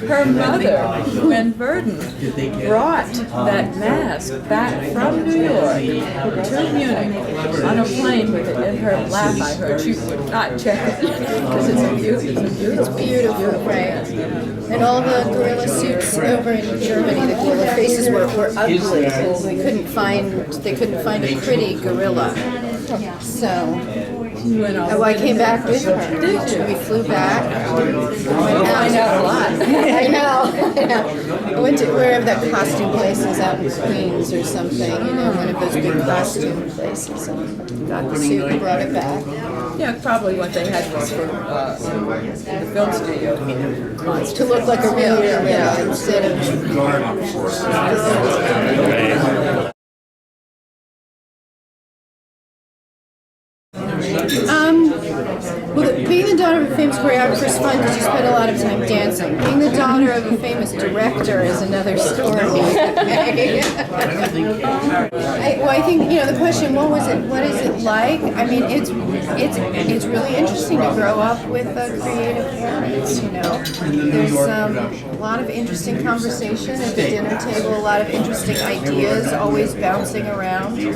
Her mother, Gwen Verdon, brought that mask back from New York to Munich on a plane with it in her lap. I heard she would not check it because it's beautiful, right? And all the gorilla suits over in Germany, the gorilla faces were ugly. They couldn't find a pretty gorilla. So I came back with her. We flew back. I know a lot. I know. I went to wherever that costume place is out in Queens or something, one of those big costume places, and got the suit and brought it back. Yeah, probably what they had was for the film studio To look like a real gorilla instead of... Well, being the daughter of a famous choreographer is fun because you spend a lot of time dancing. Being the daughter of a famous director is another story. I think the question, what is it like? I mean, it's really interesting to grow up with creative parents. There's a lot of interesting conversation at the dinner table, a lot of interesting ideas always bouncing around. He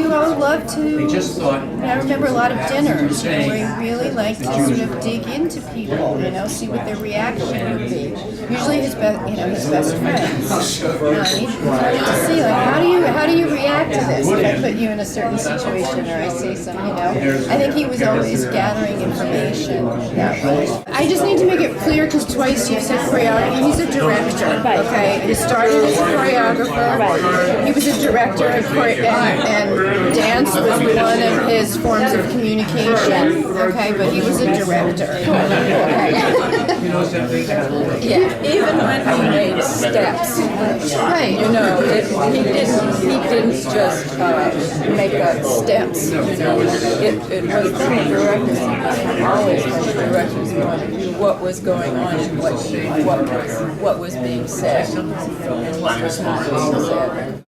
loved to. I remember a lot of dinners where he really liked to sort of dig into people, see what their reaction would be. Usually his best friends. He wanted to see how do you react to this if I put you in a certain situation or I say something. I think he was always gathering information that way. I just need to make it clear because twice you've said choreographer. He's a director. Okay, he started as a choreographer. He was a director and dance was one of his forms of communication. Okay, but he was a director. Yeah, even when he made steps, right? He didn't just make up steps. It was from the director's always from the director's point of view what was going on and what was being said and what was not being said.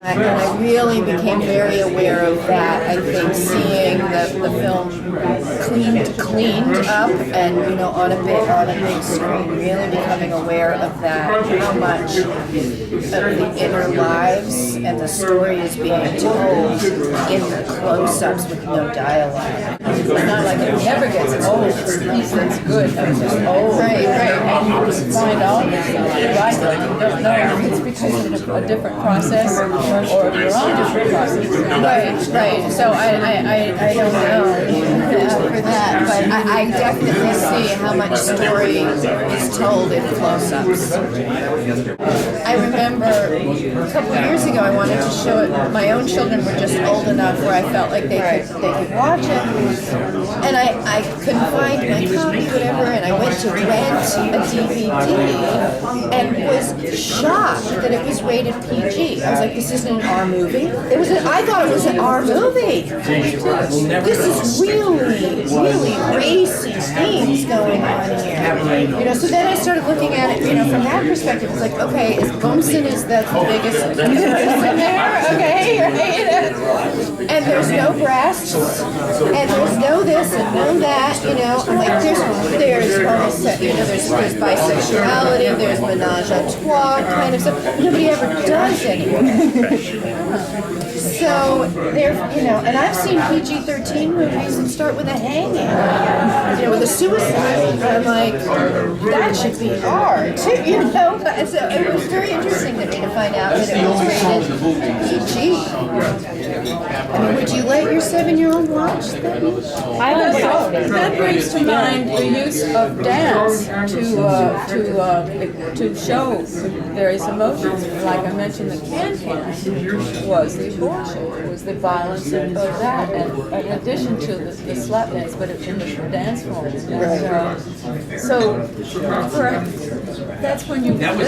And I really became very aware of that. I think seeing the film cleaned up and on a big screen, really becoming aware of that, how much of the inner lives and the story is being told in the close-ups with no dialogue. It's not like it never gets old. It's a piece that's good. It's just old. Right. And you just find out if you like it. You don't know if it's because of a different process or if you're on different process. Right. So I don't know for that, but I definitely see how much story is told in close-ups. I remember a couple of years ago I wanted to show it. My own children were just old enough where I felt like they could watch it. And I couldn't find my copy, whatever, and I went to rent a DVD and was shocked that it was rated PG. I was like, this isn't an R movie? I thought it was an R movie. This is really, really racy themes going on here. So then I started looking at it, from that perspective. It's like, okay, Bumson is the biggest in there, okay, right? And there's no breasts, and there's no this and no that, I'm like, there's bisexuality, there's menage a trois kind of stuff. Nobody ever does anymore. So and I've seen PG-13 movies that start with a hanging, with a suicide. I'm like, that should be R too, So it was very interesting to me to find out that it was rated PG. I mean, would you let your 7-year-old watch that? That brings to mind the use of dance to show various emotions. Like I mentioned, the can-can was the abortion, it was the violence of that, and in addition to the slap dance, but in the dance form. So that's when that's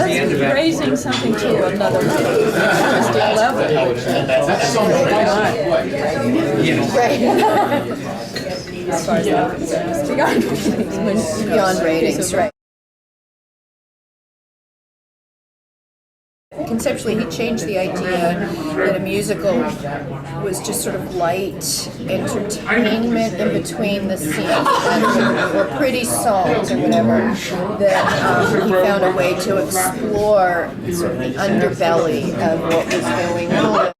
raising something to another level. That was the level. Right. As far as I'm concerned, it's beyond ratings, right. Conceptually, he changed the idea that a musical was just sort of light entertainment in between the scenes, or pretty songs or whatever. That he found a way to explore sort of the underbelly of what was going on.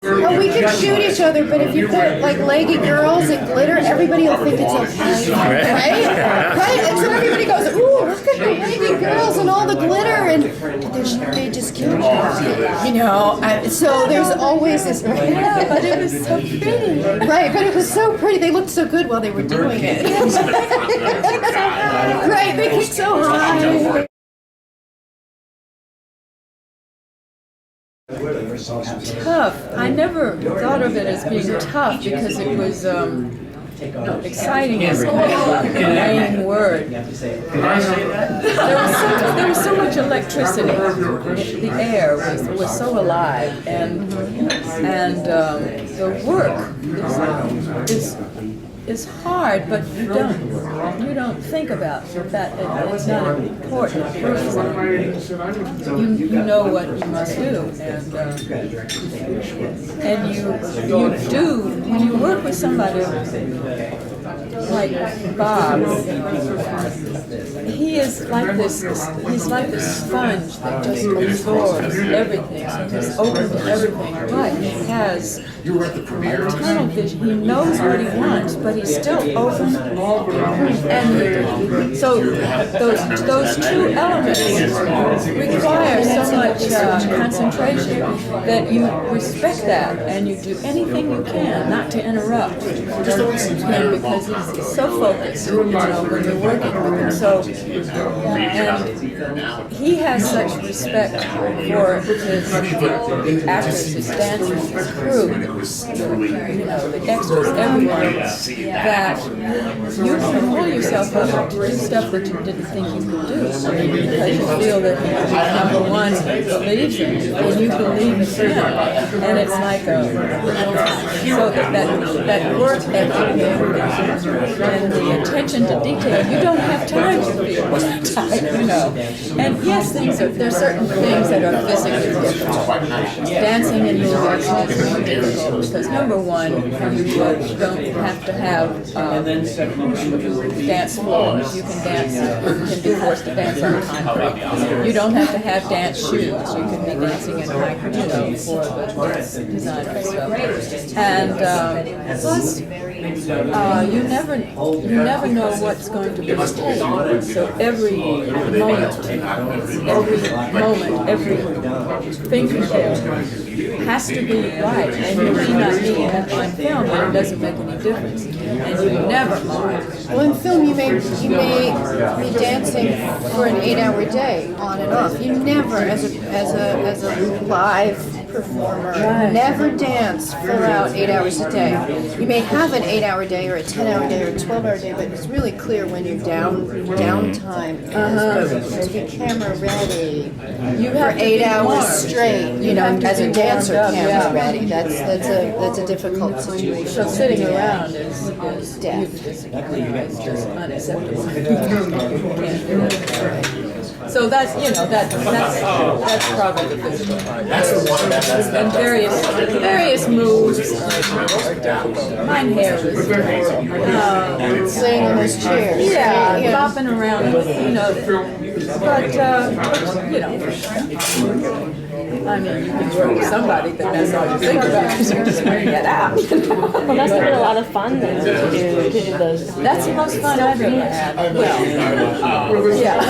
Oh, we could shoot each other, but if you put like leggy girls and glitter, everybody will think it's okay, right? Right? And so everybody goes, "Ooh, look at the leggy girls and all the glitter," and they just kill each other, you know. So there's always this. Yeah, but it was so pretty. Right, but it was so pretty. They looked so good while they were doing it. Right, they looked so high. Tough. I never thought of it as being tough because it was exciting is kind of a vain word. There was so much electricity. The air was so alive, and the work is hard, but you don't think about that. It's not important because you know what you must do, and you do when you work with somebody like Bob. He is like this. He's like this sponge that just absorbs everything. So he's open to everything. But he has tunnel vision. He knows what he wants, but he's still open. And so those two elements require so much concentration that you respect that, and you do anything you can not to interrupt him because he's so focused, you know, when you're working with him. So, and he has such respect for his actors, his dancers, his crew, you know, the extras, everyone, that you can pull yourself up to do stuff that you didn't think you could do because you feel that number one believes in you and you believe in him, and it's like so that work ethic and the attention to detail. You don't have time to feel tired, you know. And yes, there's certain things that are physically difficult. Dancing in movies is more difficult because number one, you don't have to have dance floors. You can dance. You can be forced to dance on concrete. You don't have to have dance shoes. You can be dancing in high, you know, for the designer stuff. And plus, you never know what's going to be staged. So every moment, every thing you do has to be right. And you may not be in on film, but it doesn't make any difference. And you never are. Well, in film, you may be dancing for an 8-hour day, on and off. You never, as a live performer, never dance full out 8 hours a day. You may have an 8-hour day or a 10-hour day or a 12-hour day, but it's really clear when your downtime is to be camera ready. You for 8 hours straight. You know, as a dancer, camera ready. Yeah. That's a difficult situation. So sitting around is death. It's just unacceptable. You can't do it. So that's probably the physical part. And various moves are difficult. Mine hair is laying on those chairs. Yeah, bopping around, you know. But you know, I mean, you can work with somebody that that's all you think about because you're just going to get out. Well, that's been a lot of fun then to do those. That's the most fun I've ever had. Well, yeah.